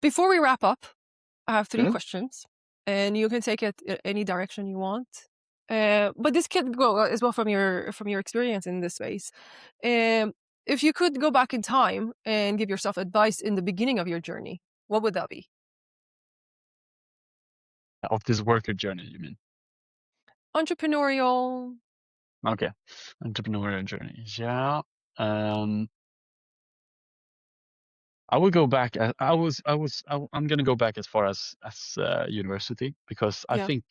Before we wrap up, I have 3 Mhm. questions, and you can take it any direction you want. But this can go as well from your experience in this space. Um, if you could go back in time and give yourself advice in the beginning of your journey, what would that be? Of this worker journey, you mean? Entrepreneurial. Okay. Entrepreneurial journey. Yeah. Um, I will go back. I'm going to go back as far as university, because I Yeah, think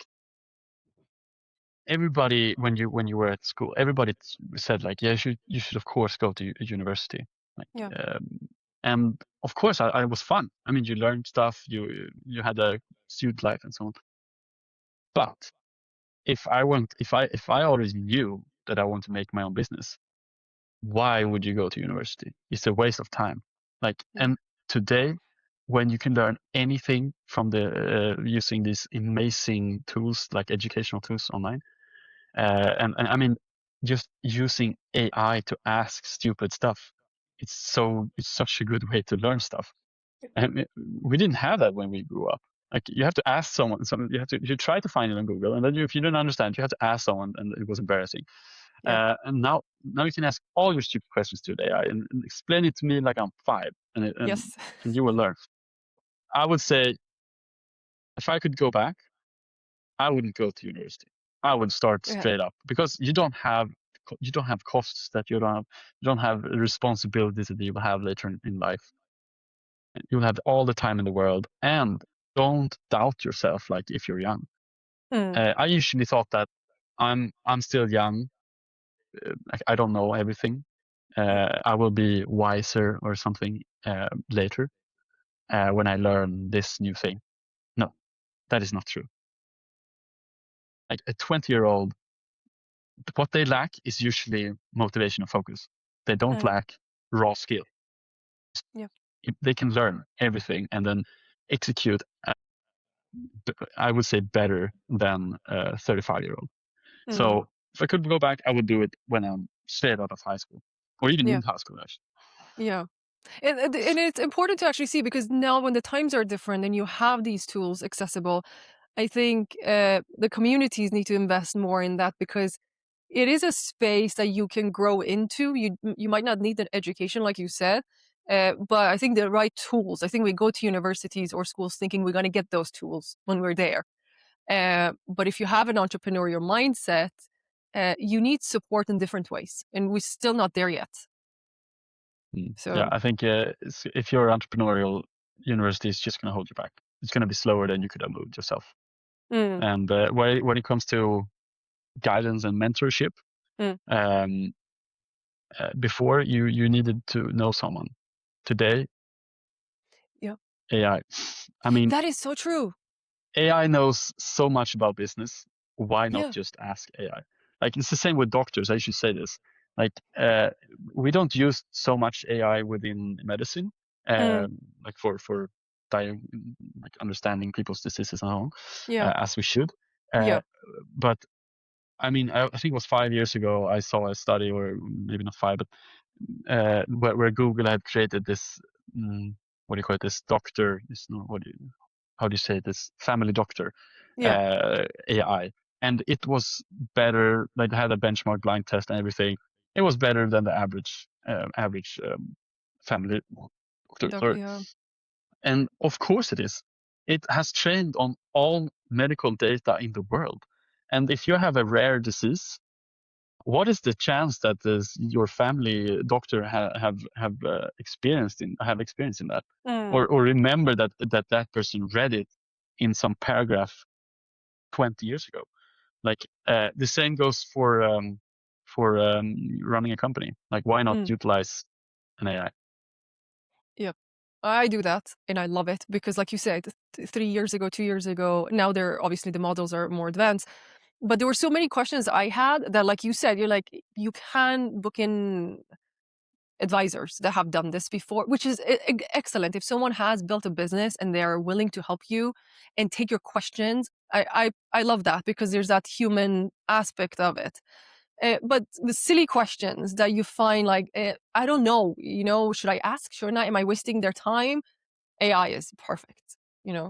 everybody, when you were at school, everybody said like, yeah, you should of course go to university. Like, yeah, and of course I was fun. I mean, you learned stuff, you had a student life and so on. But if I already knew that I want to make my own business, why would you go to university? It's a waste of time. Like, yeah, and today, when you can learn anything from the using these amazing tools like educational tools online, and I mean, just using AI to ask stupid stuff, it's such a good way to learn stuff. And we didn't have that when we grew up. Like, you have to ask someone, you try to find it on Google, and then if you don't understand, you have to ask someone, and it was embarrassing. yeah. And now you can ask all your stupid questions to the AI, and explain it to me like I'm 5, Yes. and you will learn. I would say, if I could go back, I wouldn't go to university. I would start Yeah, straight up, because you don't have costs that you don't have responsibilities that you will have later in life. You'll have all the time in the world, and don't doubt yourself. Like, if you're young, mm, I usually thought that I'm still young. I don't know everything. yeah, I will be wiser or something later when I learn this new thing. No, that is not true. Like, a 20-year-old, what they lack is usually motivation and focus. They don't mm, lack raw skill. yeah, They can learn everything and then execute, I would say, better than a 35-year-old. mm, So if I could go back, I would do it when I'm straight out of high school, or even yeah, in high school, actually. yeah. And it's important to actually see, because now when the times are different and you have these tools accessible, I think the communities need to invest more in that, because it is a space that you can grow into. You might not need an education, like you said, but I think the right tools. I think we go to universities or schools thinking we're going to get those tools when we're there. But if you have an entrepreneurial mindset, you need support in different ways, and we're still not there yet. Yeah, So, I think if you're entrepreneurial, university is just going to hold you back. It's going to be slower than you could have moved yourself. mm, And when it comes to guidance and mentorship, mm, um, before you needed to know someone. Today, yeah, AI. I mean, that is so true. AI knows so much about business. Why not Yeah. just ask AI? Like, it's the same with doctors. I should say this. Like, we don't use so much AI within medicine, Mm, like for like understanding people's diseases and so on, yeah. as we should. Uh, Yeah. but I mean, I think it was 5 years ago I saw a study, or maybe not 5, but where Google had created this, what do you call it? This doctor, this, no, how do you say this? Family doctor, Yeah. AI, and it was better. Like, they had a benchmark blind test and everything. It was better than the average family doctor. Sorry, Yeah. and of course it is. It has trained on all medical data in the world, and if you have a rare disease, what is the chance that your family doctor have experience in that, Mm, or remember that person read it in some paragraph 20 years ago? Like, the same goes for running a company. Like, why not mm. utilize an AI? Yep. I do that, and I love it because, like you said, 3 years ago, 2 years ago, now they're obviously the models are more advanced. But there were so many questions I had that, like you said, you're like, you can book in advisors that have done this before, which is excellent. If someone has built a business and they're willing to help you and take your questions, I love that, because there's that human aspect of it. But the silly questions that you find, like, I don't know, should I ask? Shouldn't I? Am I wasting their time? AI is perfect, you know?